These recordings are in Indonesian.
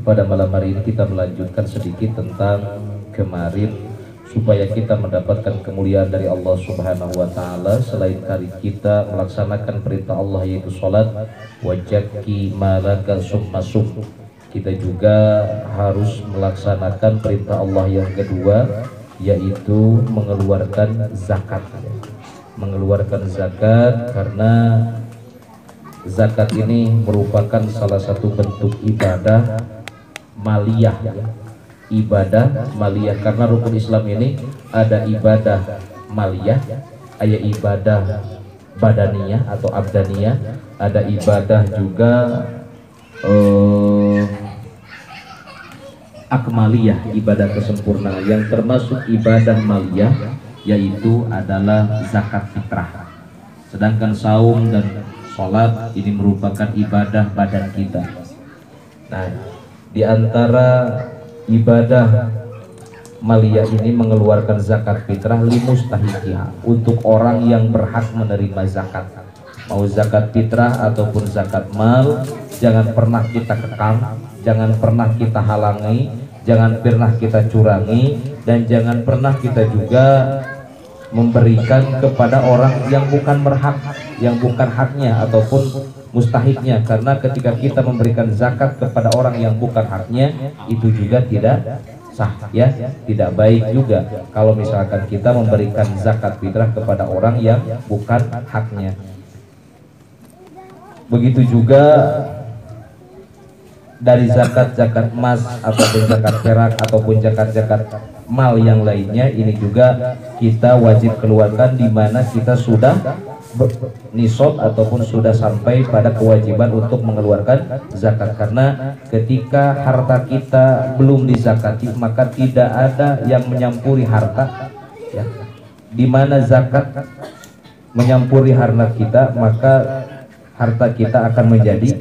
Pada malam hari ini kita melanjutkan sedikit tentang kemarin, supaya kita mendapatkan kemuliaan dari Allah Subhanahu wa taala. Selain dari kita melaksanakan perintah Allah yaitu salat, wajaki malaka summa sum, kita juga harus melaksanakan perintah Allah yang kedua, yaitu mengeluarkan zakat. Mengeluarkan zakat, karena zakat ini merupakan salah satu bentuk ibadah maliyah, ibadah maliyah. Karena rukun Islam ini ada ibadah maliyah, ada ibadah badaniyah atau abdaniyah, ada ibadah juga akmaliyah, ibadah kesempurnaan. Yang termasuk ibadah maliyah yaitu adalah zakat fitrah. Sedangkan saum dan sholat ini merupakan ibadah badan kita. Nah, di antara ibadah maliyah ini mengeluarkan zakat fitrah limustahiqiha, untuk orang yang berhak menerima zakat. Mau zakat fitrah ataupun zakat mal, jangan pernah kita kekang, jangan pernah kita halangi, jangan pernah kita curangi, dan jangan pernah kita juga memberikan kepada orang yang bukan berhak, yang bukan haknya ataupun mustahiknya. Karena ketika kita memberikan zakat kepada orang yang bukan haknya, itu juga tidak sah, ya, tidak baik juga kalau misalkan kita memberikan zakat fitrah kepada orang yang bukan haknya. Begitu juga dari zakat emas ataupun zakat perak ataupun zakat mal yang lainnya, ini juga kita wajib keluarkan di mana kita sudah nisab ataupun sudah sampai pada kewajiban untuk mengeluarkan zakat. Karena ketika harta kita belum dizakati, maka tidak ada yang menyampuri harta, ya. Di mana zakat menyampuri harta kita, maka harta kita akan menjadi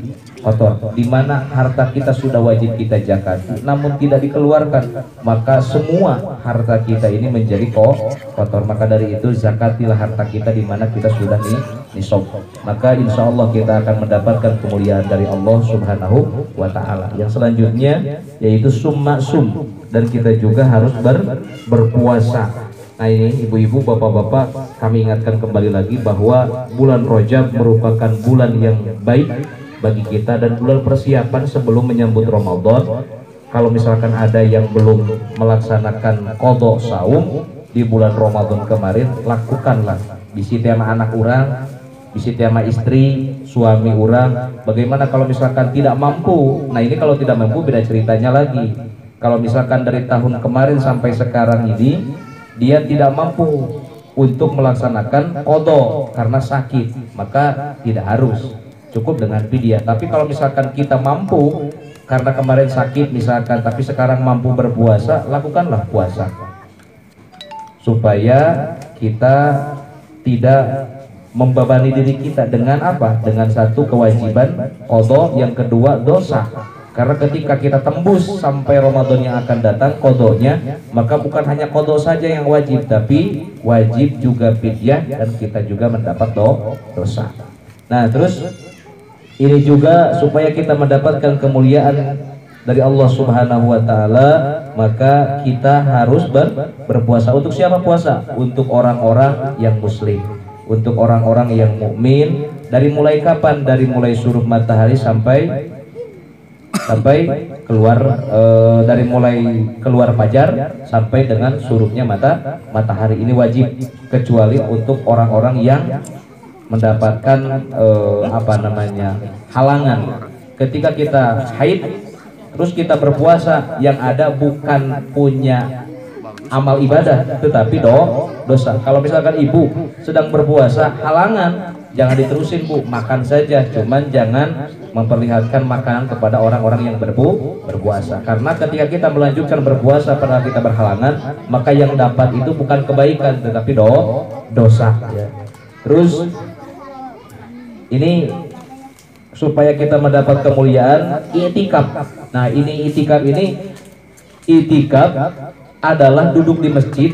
kotor. Di mana harta kita sudah wajib kita zakati namun tidak dikeluarkan, maka semua harta kita ini menjadi kotor. Maka dari itu zakatilah harta kita di mana kita sudah nisab. Maka insya Allah kita akan mendapatkan kemuliaan dari Allah Subhanahu wa taala. Yang selanjutnya yaitu summa sum, dan kita juga harus berpuasa. Nah, ini ibu-ibu, bapak-bapak, kami ingatkan kembali lagi bahwa bulan Rajab merupakan bulan yang baik bagi kita dan bulan persiapan sebelum menyambut Ramadan. Kalau misalkan ada yang belum melaksanakan qadha saum di bulan Ramadan kemarin, lakukanlah. Bisi tema anak orang, bisi tema istri, suami orang. Bagaimana kalau misalkan tidak mampu? Nah, ini kalau tidak mampu beda ceritanya lagi. Kalau misalkan dari tahun kemarin sampai sekarang ini dia tidak mampu untuk melaksanakan qadha karena sakit, maka tidak harus, cukup dengan fidyah. Tapi kalau misalkan kita mampu karena kemarin sakit misalkan, tapi sekarang mampu berpuasa, lakukanlah puasa supaya kita tidak membebani diri kita dengan apa? Dengan satu kewajiban qadha, yang kedua dosa. Karena ketika kita tembus sampai Ramadan yang akan datang qadhanya, maka bukan hanya qadha saja yang wajib, tapi wajib juga fidyah dan kita juga mendapat dosa. Nah, terus ini juga supaya kita mendapatkan kemuliaan dari Allah Subhanahu wa taala, maka kita harus berpuasa. Untuk siapa puasa? Untuk orang-orang yang muslim, untuk orang-orang yang mukmin. Dari mulai kapan? Dari mulai surup matahari sampai keluar, dari mulai keluar fajar sampai dengan surupnya matahari. Ini wajib, kecuali untuk orang-orang yang mendapatkan halangan. Ketika kita haid terus kita berpuasa, yang ada bukan punya amal ibadah tetapi dosa. Kalau misalkan ibu sedang berpuasa, halangan, jangan diterusin bu, makan saja, cuman jangan memperlihatkan makanan kepada orang-orang yang berpuasa. Karena ketika kita melanjutkan berpuasa padahal kita berhalangan, maka yang dapat itu bukan kebaikan tetapi dosa, ya. Terus ini supaya kita mendapat kemuliaan i'tikaf. Nah, ini i'tikaf adalah duduk di masjid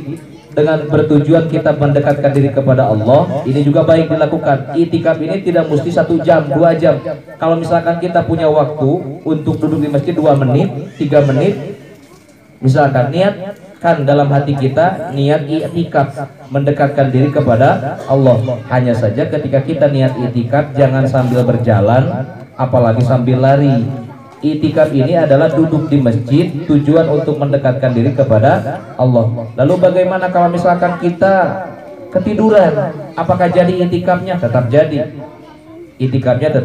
dengan bertujuan kita mendekatkan diri kepada Allah, ini juga baik dilakukan. Itikaf ini tidak mesti 1 jam, 2 jam. Kalau misalkan kita punya waktu untuk duduk di masjid 2 menit, 3 menit, misalkan niatkan dalam hati kita niat itikaf, mendekatkan diri kepada Allah. Hanya saja ketika kita niat itikaf jangan sambil berjalan, apalagi sambil lari. Itikaf ini adalah duduk di masjid, tujuan untuk mendekatkan diri kepada Allah. Lalu bagaimana kalau misalkan kita ketiduran? Apakah jadi itikafnya? Tetap jadi. Itikafnya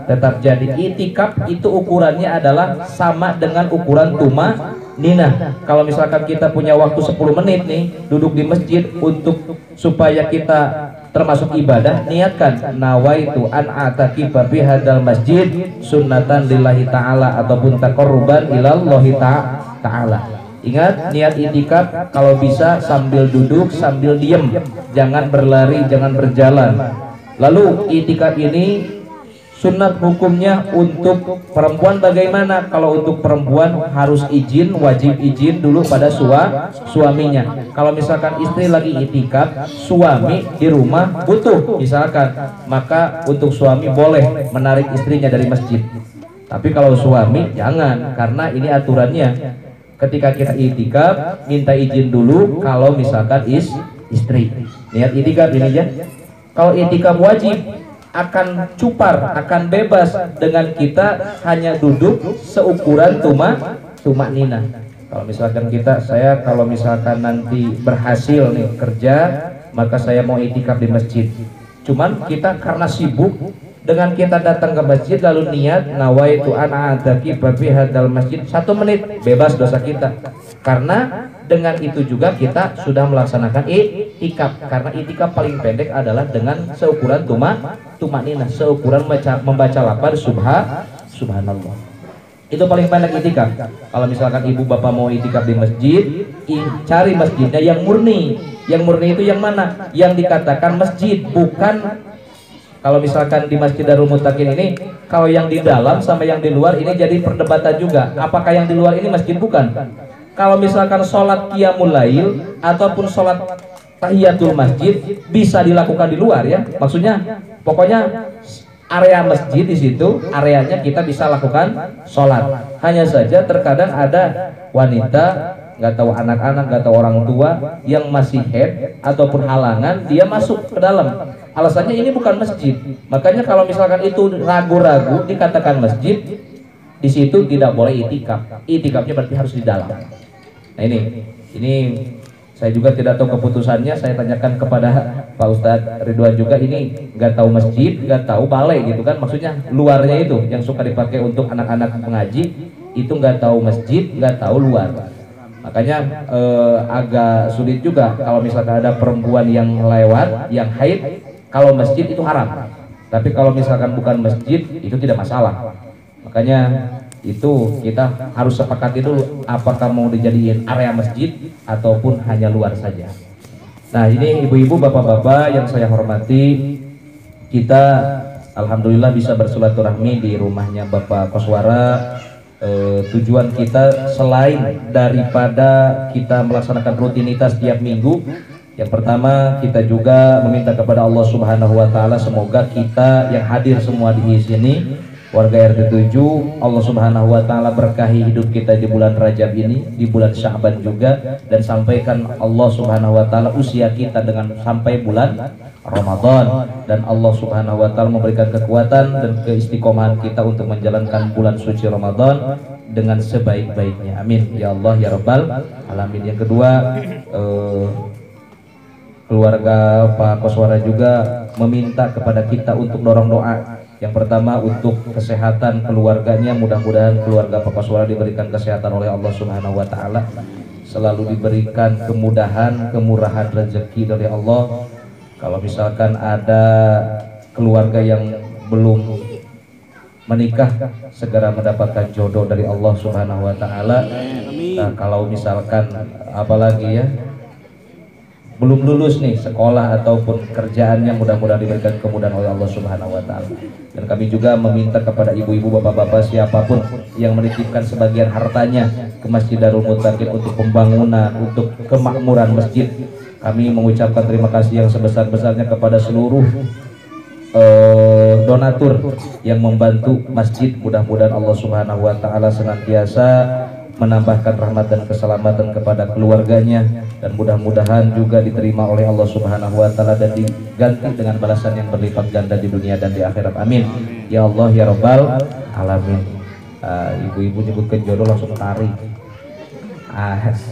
tetap jadi. Itikaf itu ukurannya adalah sama dengan ukuran tumanina. Kalau misalkan kita punya waktu 10 menit nih duduk di masjid untuk supaya kita termasuk ibadah, niatkan nawaitu an atakifa fi hadzal masjid sunnatan lillahi ta'ala ataupun taqarruban ilallahi ta'ala. Ingat, niat itikaf kalau bisa sambil duduk, sambil diem, jangan berlari, jangan berjalan. Lalu itikaf ini sunat hukumnya untuk perempuan bagaimana? Kalau untuk perempuan harus izin, wajib izin dulu pada suaminya. Kalau misalkan istri lagi itikaf, suami di rumah butuh misalkan, maka untuk suami boleh menarik istrinya dari masjid. Tapi kalau suami jangan, karena ini aturannya. Ketika kita itikaf minta izin dulu kalau misalkan istri. Niat itikaf ini ya. Kalau itikaf wajib akan cupar, akan bebas dengan kita hanya duduk seukuran tumanina. Kalau misalkan saya kalau misalkan nanti berhasil nih kerja, maka saya mau itikaf di masjid. Cuman kita karena sibuk, dengan kita datang ke masjid lalu niat nawaitu an a'takifa fi hadzal masjid 1 menit bebas dosa kita. Karena dengan itu juga kita sudah melaksanakan itikaf, karena itikaf paling pendek adalah dengan seukuran tumanina, seukuran membaca lafaz subhanallah. Itu paling pendek itikaf. Kalau misalkan ibu bapak mau itikaf di masjid, cari masjidnya yang murni. Yang murni itu yang mana? Yang dikatakan masjid, bukan. Kalau misalkan di Masjid Darul Muttaqin ini, kalau yang di dalam sama yang di luar ini jadi perdebatan juga. Apakah yang di luar ini masjid? Bukan. Kalau misalkan sholat qiyamul lail ataupun sholat tahiyatul masjid bisa dilakukan di luar ya. Maksudnya pokoknya area masjid di situ areanya kita bisa lakukan sholat. Hanya saja terkadang ada wanita, nggak tahu anak-anak, nggak tahu orang tua yang masih head ataupun halangan, dia masuk ke dalam. Alasannya ini bukan masjid. Makanya kalau misalkan itu ragu-ragu dikatakan masjid, di situ tidak boleh itikaf. Itikafnya berarti harus di dalam. Nah ini saya juga tidak tahu keputusannya. Saya tanyakan kepada Pak Ustadz Ridwan juga, ini nggak tahu masjid, nggak tahu balai gitu kan. Maksudnya luarnya itu yang suka dipakai untuk anak-anak mengaji, itu nggak tahu masjid, nggak tahu luar. Makanya agak sulit juga kalau misalkan ada perempuan yang lewat, yang haid. Kalau masjid itu haram, tapi kalau misalkan bukan masjid itu tidak masalah. Makanya itu kita harus sepakati dulu apakah mau dijadiin area masjid ataupun hanya luar saja. Nah ini ibu-ibu, bapak-bapak yang saya hormati, kita alhamdulillah bisa bersilaturahmi di rumahnya Bapak Koswara. Tujuan kita selain daripada kita melaksanakan rutinitas tiap minggu, yang pertama kita juga meminta kepada Allah Subhanahu wa taala semoga kita yang hadir semua di sini warga RT 7, Allah Subhanahu wa taala berkahi hidup kita di bulan Rajab ini, di bulan Sya'ban juga, dan sampaikan Allah Subhanahu wa taala usia kita dengan sampai bulan Ramadan, dan Allah Subhanahu wa taala memberikan kekuatan dan keistiqomahan kita untuk menjalankan bulan suci Ramadan dengan sebaik-baiknya. Amin ya Allah ya Rabbal alamin. Yang kedua, keluarga Pak Koswara juga meminta kepada kita untuk dorong doa. Yang pertama untuk kesehatan keluarganya, mudah-mudahan keluarga Pak Koswara diberikan kesehatan oleh Allah Subhanahu wa taala, selalu diberikan kemudahan, kemurahan rezeki dari Allah. Kalau misalkan ada keluarga yang belum menikah, segera mendapatkan jodoh dari Allah Subhanahu wa taala. Nah, kalau misalkan apalagi ya, belum lulus nih sekolah ataupun kerjaannya, mudah-mudahan diberikan kemudahan oleh Allah Subhanahu wa taala. Dan kami juga meminta kepada ibu-ibu, bapak-bapak, siapapun yang menitipkan sebagian hartanya ke Masjid Darul Muttaqin untuk pembangunan, untuk kemakmuran masjid, kami mengucapkan terima kasih yang sebesar-besarnya kepada seluruh donatur yang membantu masjid. Mudah-mudahan Allah Subhanahu wa taala senantiasa menambahkan rahmat dan keselamatan kepada keluarganya, dan mudah-mudahan juga diterima oleh Allah Subhanahu wa taala dan diganti dengan balasan yang berlipat ganda di dunia dan di akhirat. Amin ya Allah ya rabbal alamin. Ibu-ibu nyebutkan jodoh langsung tarik.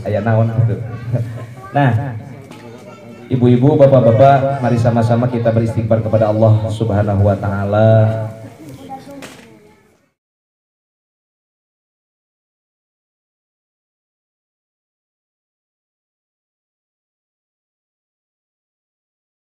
Aya naon gitu. Nah, ibu-ibu, bapak-bapak, mari sama-sama kita beristighfar kepada Allah Subhanahu wa taala.